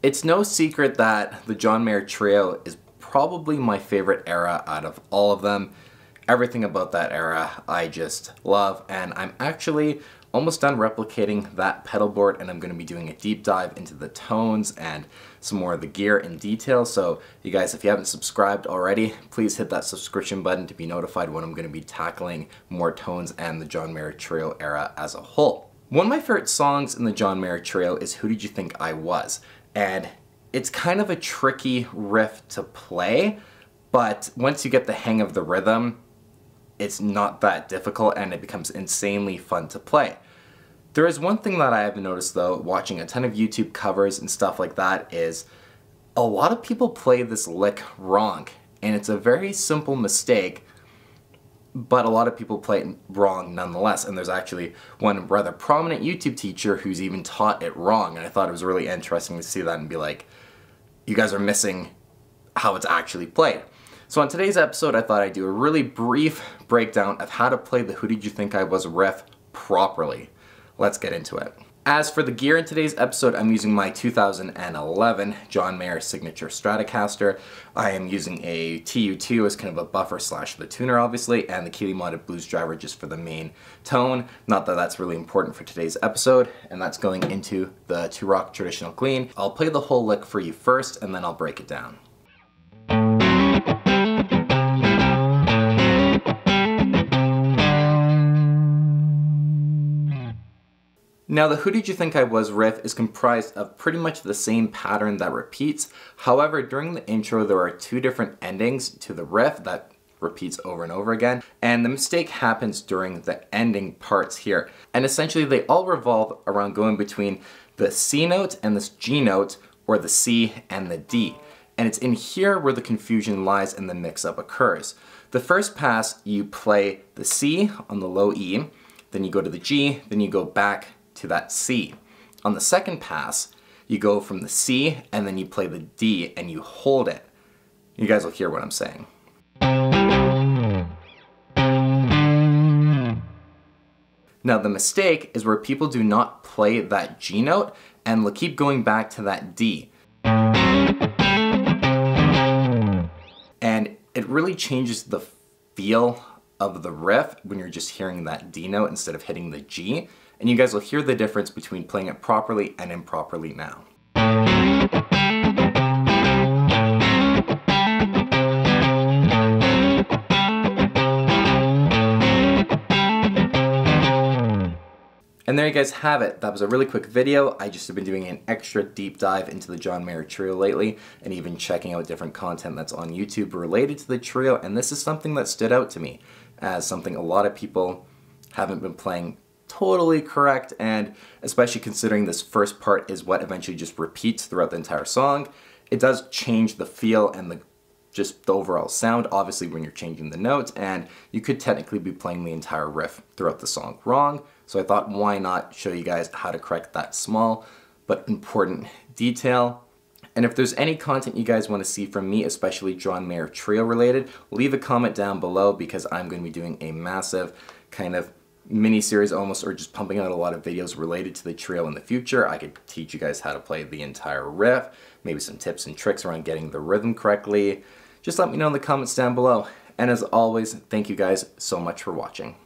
It's no secret that the John Mayer Trio is probably my favorite era out of all of them. Everything about that era I just love, and I'm actually almost done replicating that pedal board, and I'm going to be doing a deep dive into the tones and some more of the gear in detail. So you guys, if you haven't subscribed already, please hit that subscription button to be notified when I'm going to be tackling more tones and the John Mayer Trio era as a whole. One of my favorite songs in the John Mayer Trio is Who Did You Think I Was? And it's kind of a tricky riff to play, but once you get the hang of the rhythm, it's not that difficult and it becomes insanely fun to play. There is one thing that I have noticed though, watching a ton of YouTube covers and stuff like that, is a lot of people play this lick wrong. And it's a very simple mistake, but a lot of people play it wrong nonetheless. And there's actually one rather prominent YouTube teacher who's even taught it wrong. And I thought it was really interesting to see that and be like, you guys are missing how it's actually played. So on today's episode, I thought I'd do a really brief breakdown of how to play the Who Did You Think I Was riff properly. Let's get into it. As for the gear in today's episode, I'm using my 2011 John Mayer Signature Stratocaster. I am using a TU2 as kind of a buffer slash the tuner obviously, and the Keeley modded blues driver just for the main tone. Not that that's really important for today's episode, and that's going into the 2-Rock Traditional Clean. I'll play the whole lick for you first, and then I'll break it down. Now the Who Did You Think I Was riff is comprised of pretty much the same pattern that repeats. However, during the intro there are two different endings to the riff that repeats over and over again, and the mistake happens during the ending parts here. And essentially they all revolve around going between the C note and this G note, or the C and the D. And it's in here where the confusion lies and the mix-up occurs. The first pass you play the C on the low E, then you go to the G, then you go back to that C. On the second pass, you go from the C and then you play the D and you hold it. You guys will hear what I'm saying. Now the mistake is where people do not play that G note and will keep going back to that D. And it really changes the feel of the riff when you're just hearing that D note instead of hitting the G. And you guys will hear the difference between playing it properly and improperly now. And there you guys have it. That was a really quick video. I just have been doing an extra deep dive into the John Mayer Trio lately, and even checking out different content that's on YouTube related to the trio, and this is something that stood out to me as something a lot of people haven't been playing totally correct, and especially considering this first part is what eventually just repeats throughout the entire song. It does change the feel and just the overall sound, obviously, when you're changing the notes, and you could technically be playing the entire riff throughout the song wrong. So I thought, why not show you guys how to correct that small but important detail. And if there's any content you guys want to see from me, especially John Mayer Trio related, leave a comment down below, because I'm going to be doing a massive kind of mini-series almost, or just pumping out a lot of videos related to the trio in the future. I could teach you guys how to play the entire riff, maybe some tips and tricks around getting the rhythm correctly. Just let me know in the comments down below. And as always, thank you guys so much for watching.